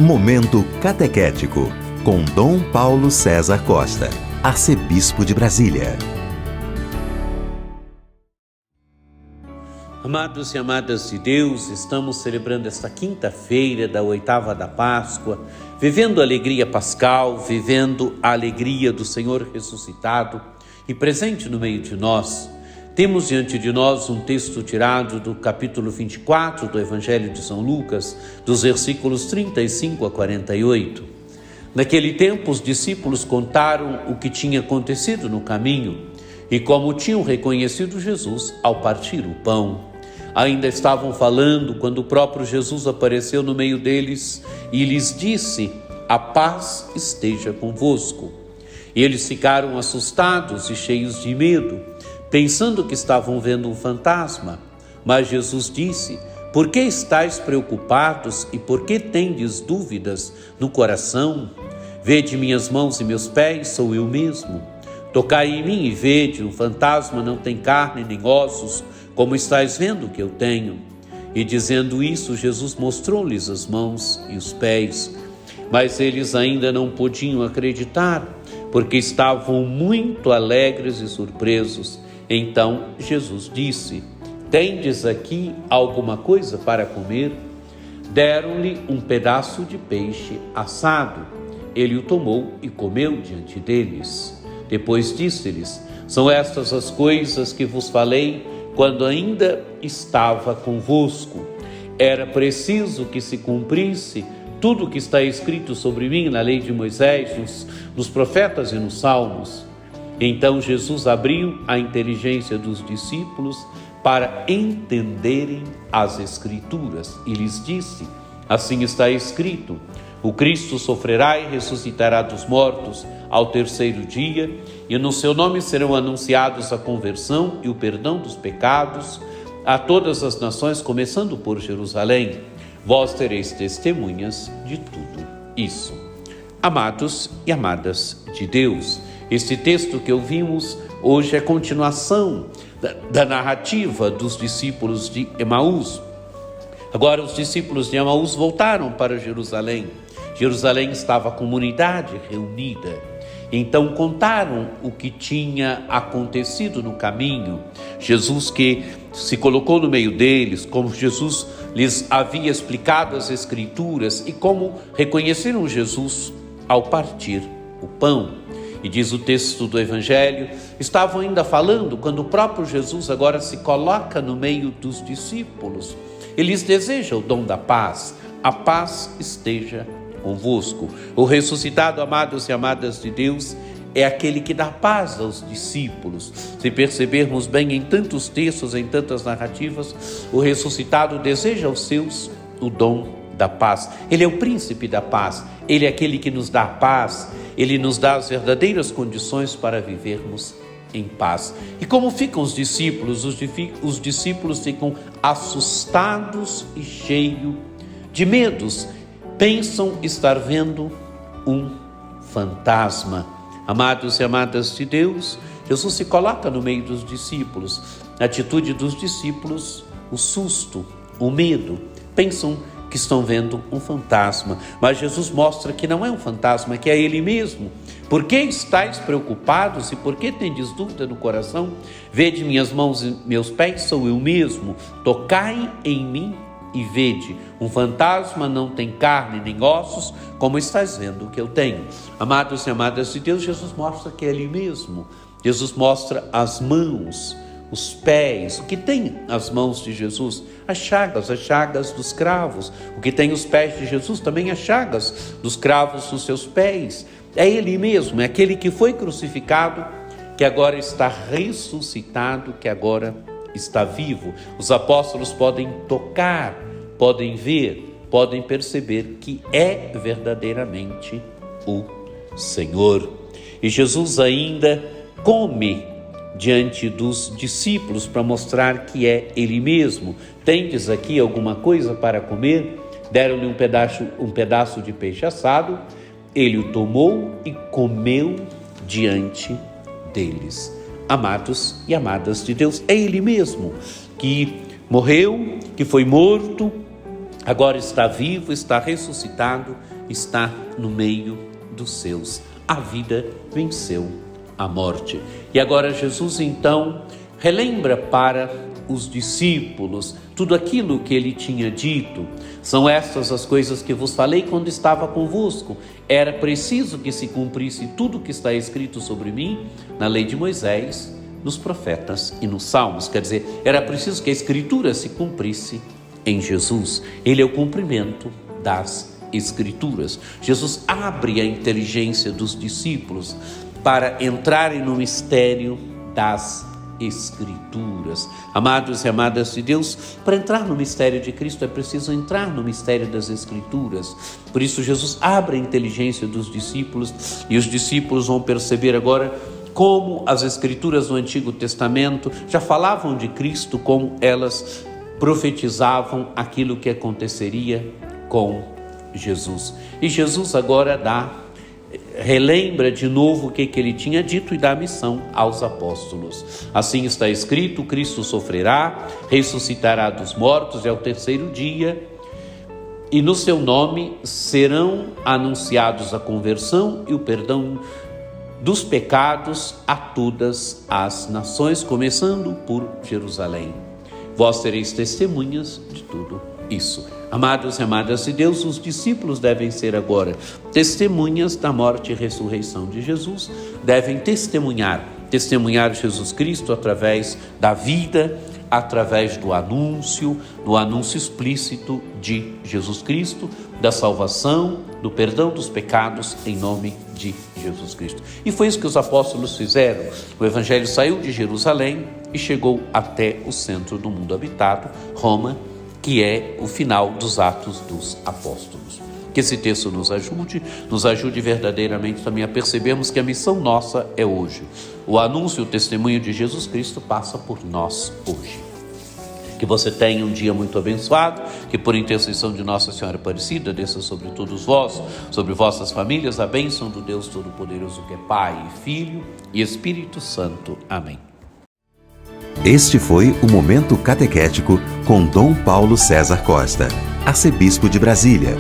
Momento Catequético, com Dom Paulo César Costa, arcebispo de Brasília. Amados e amadas de Deus, estamos celebrando esta quinta-feira da oitava da Páscoa, vivendo a alegria pascal, vivendo a alegria do Senhor ressuscitado e presente no meio de nós. Temos diante de nós um texto tirado do capítulo 24 do Evangelho de São Lucas, dos versículos 35 a 48. Naquele tempo, os discípulos contaram o que tinha acontecido no caminho e como tinham reconhecido Jesus ao partir o pão. Ainda estavam falando quando o próprio Jesus apareceu no meio deles e lhes disse: "A paz esteja convosco." E eles ficaram assustados e cheios de medo, pensando que estavam vendo um fantasma. Mas Jesus disse: "Por que estáis preocupados e por que tendes dúvidas no coração? Vede minhas mãos e meus pés, sou eu mesmo. Tocai em mim e vede, um fantasma não tem carne nem ossos, como estáis vendo que eu tenho." E dizendo isso, Jesus mostrou-lhes as mãos e os pés. Mas eles ainda não podiam acreditar, porque estavam muito alegres e surpresos. Então Jesus disse: "Tendes aqui alguma coisa para comer?" Deram-lhe um pedaço de peixe assado. Ele o tomou e comeu diante deles. Depois disse-lhes: "São estas as coisas que vos falei quando ainda estava convosco. Era preciso que se cumprisse tudo o que está escrito sobre mim na lei de Moisés, nos profetas e nos salmos." Então Jesus abriu a inteligência dos discípulos para entenderem as Escrituras e lhes disse: "Assim está escrito: o Cristo sofrerá e ressuscitará dos mortos ao terceiro dia, e no seu nome serão anunciados a conversão e o perdão dos pecados a todas as nações, começando por Jerusalém. Vós tereis testemunhas de tudo isso." Amados e amadas de Deus, este texto que ouvimos hoje é continuação da narrativa dos discípulos de Emaús. Agora os discípulos de Emaús voltaram para Jerusalém. Jerusalém estava a comunidade reunida. Então contaram o que tinha acontecido no caminho. Jesus que se colocou no meio deles, como Jesus lhes havia explicado as Escrituras e como reconheceram Jesus ao partir o pão. E diz o texto do Evangelho, estavam ainda falando quando o próprio Jesus agora se coloca no meio dos discípulos. Ele lhes deseja o dom da paz. A paz esteja convosco. O ressuscitado, amados e amadas de Deus, é aquele que dá paz aos discípulos. Se percebermos bem em tantos textos, em tantas narrativas, o ressuscitado deseja aos seus o dom da paz. Ele é o príncipe da paz. Ele é aquele que nos dá paz. Ele nos dá as verdadeiras condições para vivermos em paz. E como ficam os discípulos? Os discípulos ficam assustados e cheios de medos. Pensam estar vendo um fantasma. Amados e amadas de Deus, Jesus se coloca no meio dos discípulos. A atitude dos discípulos, o susto, o medo. Pensam que estão vendo um fantasma, mas Jesus mostra que não é um fantasma, que é Ele mesmo. Por que estáis preocupados e por que tendes dúvida no coração? Vede minhas mãos e meus pés, sou eu mesmo. Tocai em mim e vede, um fantasma não tem carne nem ossos, como estáis vendo que eu tenho. Amados e amadas de Deus, Jesus mostra que é Ele mesmo. Jesus mostra as mãos, os pés. O que tem as mãos de Jesus? As chagas dos cravos. O que tem os pés de Jesus? Também as chagas dos cravos dos seus pés. É Ele mesmo, é aquele que foi crucificado, que agora está ressuscitado, que agora está vivo. Os apóstolos podem tocar, podem ver, podem perceber que é verdadeiramente o Senhor. E Jesus ainda come diante dos discípulos para mostrar que é Ele mesmo. Tendes aqui alguma coisa para comer? Deram-lhe um pedaço de peixe assado. Ele o tomou e comeu diante deles. Amados e amadas de Deus, é Ele mesmo que morreu, que foi morto, agora está vivo, está ressuscitado, está no meio dos seus. A vida venceu a morte. E agora Jesus então relembra para os discípulos tudo aquilo que ele tinha dito. São estas as coisas que vos falei quando estava convosco. Era preciso que se cumprisse tudo o que está escrito sobre mim na lei de Moisés, nos profetas e nos salmos. Quer dizer, era preciso que a escritura se cumprisse em Jesus. Ele é o cumprimento das escrituras. Jesus abre a inteligência dos discípulos para entrarem no mistério das Escrituras. Amados e amadas de Deus, para entrar no mistério de Cristo é preciso entrar no mistério das Escrituras. Por isso Jesus abre a inteligência dos discípulos e os discípulos vão perceber agora como as Escrituras do Antigo Testamento já falavam de Cristo, como elas profetizavam aquilo que aconteceria com Jesus. E Jesus agora relembra de novo o que ele tinha dito e dá missão aos apóstolos. Assim está escrito: Cristo sofrerá, ressuscitará dos mortos e ao terceiro dia, e no seu nome serão anunciados a conversão e o perdão dos pecados a todas as nações, começando por Jerusalém. Vós sereis testemunhas de tudo isso. Amados e amadas de Deus, os discípulos devem ser agora testemunhas da morte e ressurreição de Jesus, devem testemunhar Jesus Cristo através da vida, através do anúncio explícito de Jesus Cristo, da salvação, do perdão dos pecados em nome de Jesus Cristo. E foi isso que os apóstolos fizeram. O evangelho saiu de Jerusalém e chegou até o centro do mundo habitado, Roma, que é o final dos Atos dos Apóstolos. Que esse texto nos ajude verdadeiramente também a percebermos que a missão nossa é hoje. O anúncio e o testemunho de Jesus Cristo passa por nós hoje. Que você tenha um dia muito abençoado, que por intercessão de Nossa Senhora Aparecida desça sobre todos vós, sobre vossas famílias, a bênção do Deus Todo-Poderoso, que é Pai, Filho e Espírito Santo. Amém. Este foi o Momento Catequético com Dom Paulo César Costa, arcebispo de Brasília.